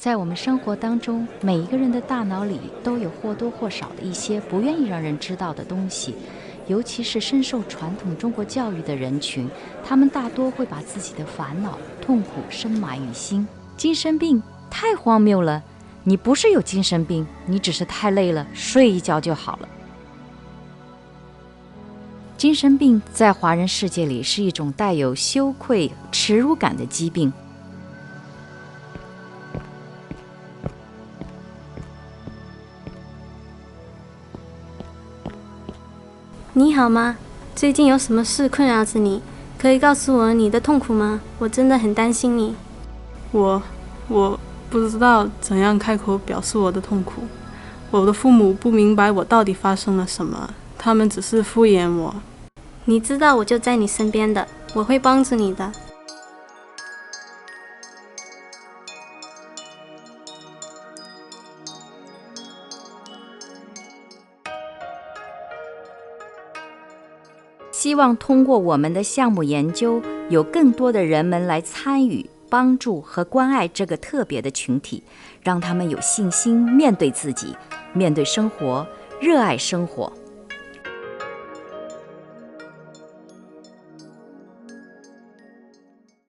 在我们生活当中，每一个人的大脑里都有或多或少的一些不愿意让人知道的东西，尤其是深受传统中国教育的人群，他们大多会把自己的烦恼、痛苦深埋于心。精神病太荒谬了，你不是有精神病，你只是太累了，睡一觉就好了。精神病在华人世界里是一种带有羞愧、耻辱感的疾病。你好吗？最近有什么事困扰着你？可以告诉我你的痛苦吗？我真的很担心你。我不知道怎样开口表示我的痛苦。我的父母不明白我到底发生了什么，他们只是敷衍我。你知道我就在你身边的，我会帮助你的。希望通过我们的项目研究，有更多的人们来参与、帮助和关爱这个特别的群体，让他们有信心面对自己，面对生活，热爱生活。